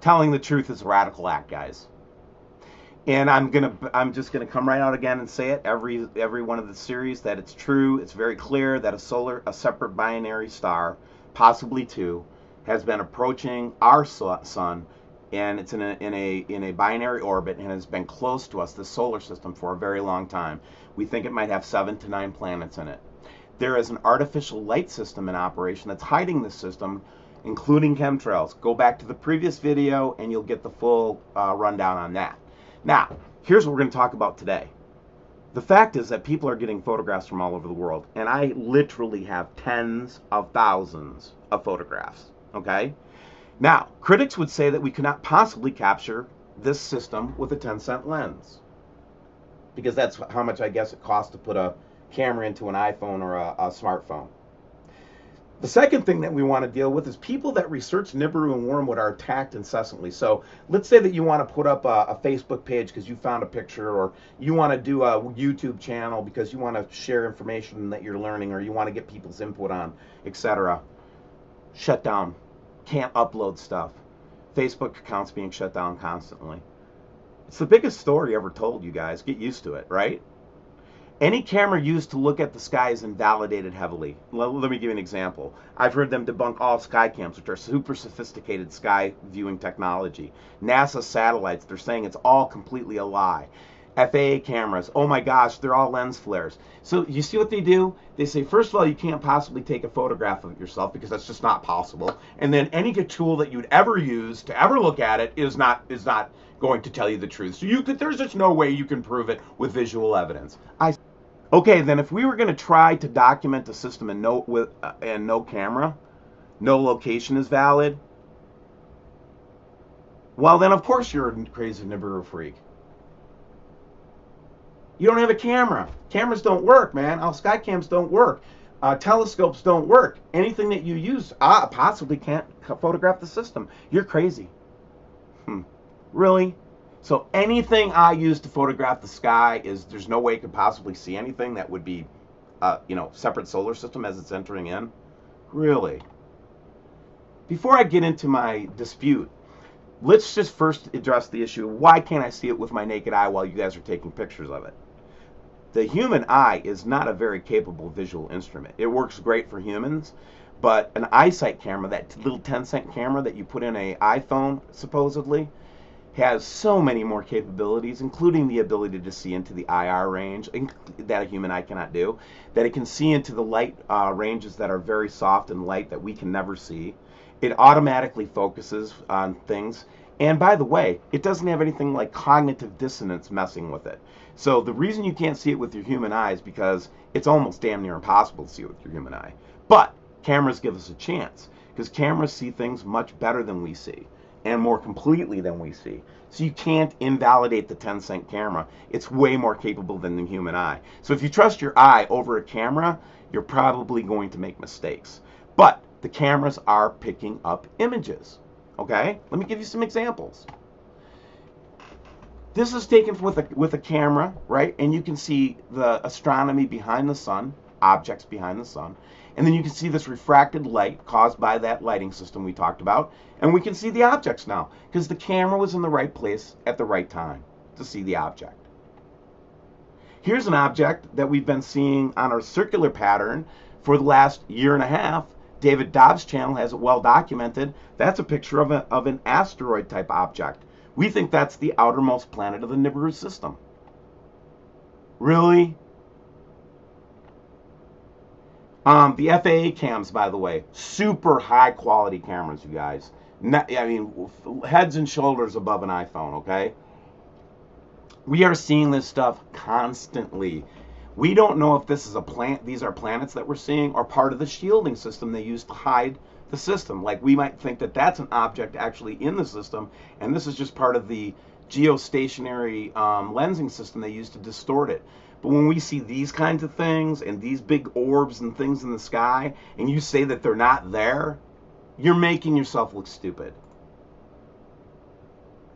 Telling the truth is a radical act, guys. And I'm just gonna come right out again and say it every one of the series that it's true. It's very clear that a separate binary star, possibly two, has been approaching our sun, and it's in a binary orbit and has been close to us, the solar system, for a very long time. We think it might have 7 to 9 planets in it. There is an artificial light system in operation that's hiding this system, including chemtrails. Go back to the previous video and you'll get the full rundown on that. Now, here's what we're going to talk about today. The fact is that people are getting photographs from all over the world, and I literally have tens of thousands of photographs, okay? Now, critics would say that we could not possibly capture this system with a 10-cent lens, because that's how much I guess it costs to put a camera into an iPhone or a smartphone. The second thing that we want to deal with is people that research Nibiru and Wormwood are attacked incessantly. So let's say that you want to put up a Facebook page because you found a picture, or you want to do a YouTube channel because you want to share information that you're learning, or you want to get people's input on, etc. Shut down. Can't upload stuff. Facebook accounts being shut down constantly. It's the biggest story ever told, you guys. Get used to it, right? Any camera used to look at the sky is invalidated heavily. Let me give you an example. I've heard them debunk all sky cams, which are super sophisticated sky viewing technology. NASA satellites, they're saying it's all completely a lie. FAA cameras, oh my gosh, they're all lens flares. So you see what they do? They say, first of all, you can't possibly take a photograph of yourself because that's just not possible. And then any tool that you'd ever use to ever look at it is not going to tell you the truth. So there's just no way you can prove it with visual evidence. Okay, then if we were going to try to document the system and no camera, no location is valid, well then of course you're a crazy Nibiru freak. You don't have a camera. Cameras don't work, man. All sky cams don't work. Telescopes don't work. Anything that you use possibly can't photograph the system. You're crazy. Really? So anything I use to photograph the sky there's no way you could possibly see anything that would be, separate solar system as it's entering in. Really? Before I get into my dispute, let's just first address the issue. Why can't I see it with my naked eye while you guys are taking pictures of it? The human eye is not a very capable visual instrument. It works great for humans, but an eyesight camera, that little 10-cent camera that you put in an iPhone, supposedly, has so many more capabilities, including the ability to see into the IR range that a human eye cannot do, that it can see into the light ranges that are very soft and light that we can never see. It automatically focuses on things. And by the way, it doesn't have anything like cognitive dissonance messing with it. So the reason you can't see it with your human eye is because it's almost damn near impossible to see it with your human eye. But cameras give us a chance, because cameras see things much better than we see, and more completely than we see. So you can't invalidate the 10-cent camera. It's way more capable than the human eye. So if you trust your eye over a camera, you're probably going to make mistakes. But the cameras are picking up images. Okay? Let me give you some examples. This is taken with a camera, right? And you can see the astronomy behind the sun, objects behind the sun. And then you can see this refracted light caused by that lighting system we talked about. And we can see the objects now, because the camera was in the right place at the right time to see the object. Here's an object that we've been seeing on our circular pattern for the last year and a half. David Dobbs' channel has it well documented. That's a picture of an asteroid type object. We think that's the outermost planet of the Nibiru system. Really? The FAA cams, by the way, super high quality cameras, you guys. Heads and shoulders above an iPhone, okay? We are seeing this stuff constantly. We don't know if this is these are planets that we're seeing, or part of the shielding system they use to hide the system. Like, we might think that that's an object actually in the system, and this is just part of the geostationary lensing system they use to distort it. But when we see these kinds of things and these big orbs and things in the sky, and you say that they're not there, you're making yourself look stupid.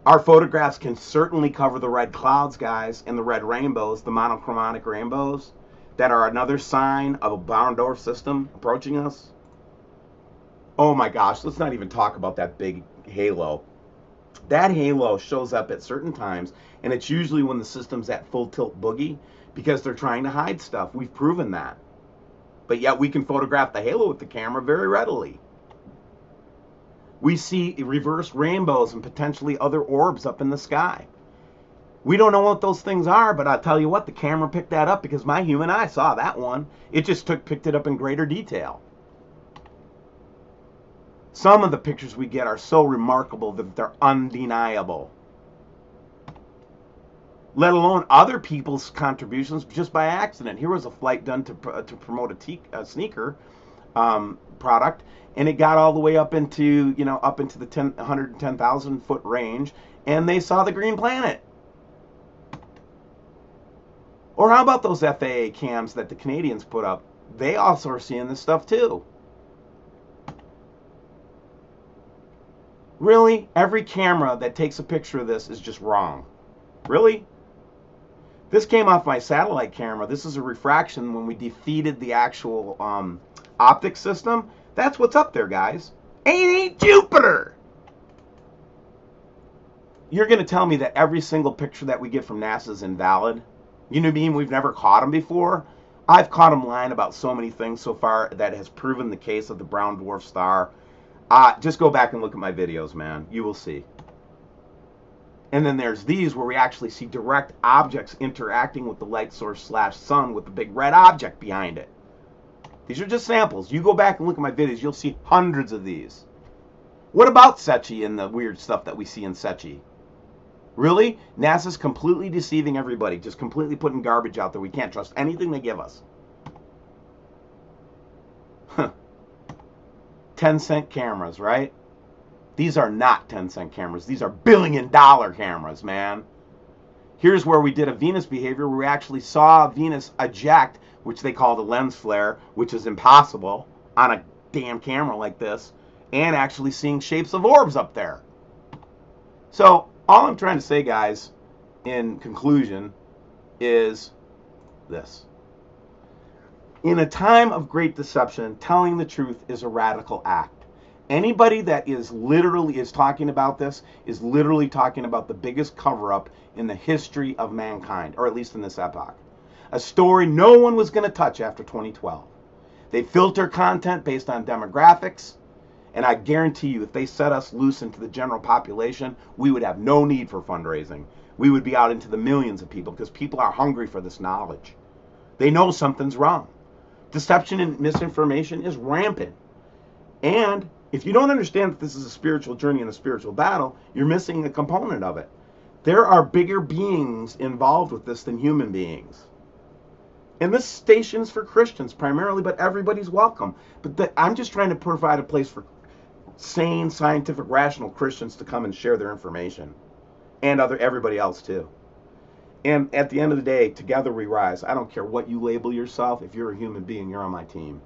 Our photographs can certainly cover the red clouds, guys, and the red rainbows, the monochromatic rainbows, that are another sign of a barn door system approaching us. Oh my gosh, let's not even talk about that big halo. That halo shows up at certain times, and it's usually when the system's at full tilt boogie because they're trying to hide stuff. We've proven that. But yet we can photograph the halo with the camera very readily. We see reverse rainbows and potentially other orbs up in the sky. We don't know what those things are, but I'll tell you what, the camera picked that up because my human eye saw that one. It just picked it up in greater detail. Some of the pictures we get are so remarkable that they're undeniable. Let alone other people's contributions just by accident. Here was a flight done to promote a sneaker product, and it got all the way up into the 110,000 foot range, and they saw the green planet. Or how about those FAA cams that the Canadians put up? They also are seeing this stuff too. Really? Every camera that takes a picture of this is just wrong. Really? This came off my satellite camera. This is a refraction when we defeated the actual optic system. That's what's up there, guys. Ain't Jupiter! You're going to tell me that every single picture that we get from NASA is invalid? You know what I mean? We've never caught them before. I've caught them lying about so many things so far that has proven the case of the brown dwarf star. Just go back and look at my videos, man. You will see. And then there's these where we actually see direct objects interacting with the light source / sun with the big red object behind it. These are just samples. You go back and look at my videos, you'll see hundreds of these. What about Secchi and the weird stuff that we see in Secchi? Really? NASA's completely deceiving everybody, just completely putting garbage out there. We can't trust anything they give us. 10-cent cameras, right? These are not 10-cent cameras. These are billion-dollar cameras, man. Here's where we did a Venus behavior where we actually saw Venus eject, which they call the lens flare, which is impossible on a damn camera like this, and actually seeing shapes of orbs up there. So all I'm trying to say, guys, in conclusion, is this. In a time of great deception, telling the truth is a radical act. Anybody that is talking about this is literally talking about the biggest cover-up in the history of mankind, or at least in this epoch. A story no one was going to touch after 2012. They filter content based on demographics, and I guarantee you, if they set us loose into the general population, we would have no need for fundraising. We would be out into the millions of people because people are hungry for this knowledge. They know something's wrong. Deception and misinformation is rampant. And if you don't understand that this is a spiritual journey and a spiritual battle, you're missing a component of it. There are bigger beings involved with this than human beings. And this station is for Christians primarily, but everybody's welcome. But I'm just trying to provide a place for sane, scientific, rational Christians to come and share their information. And everybody else too. And at the end of the day, together we rise. I don't care what you label yourself. If you're a human being, you're on my team.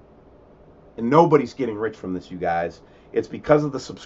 And nobody's getting rich from this, you guys. It's because of the subscribers.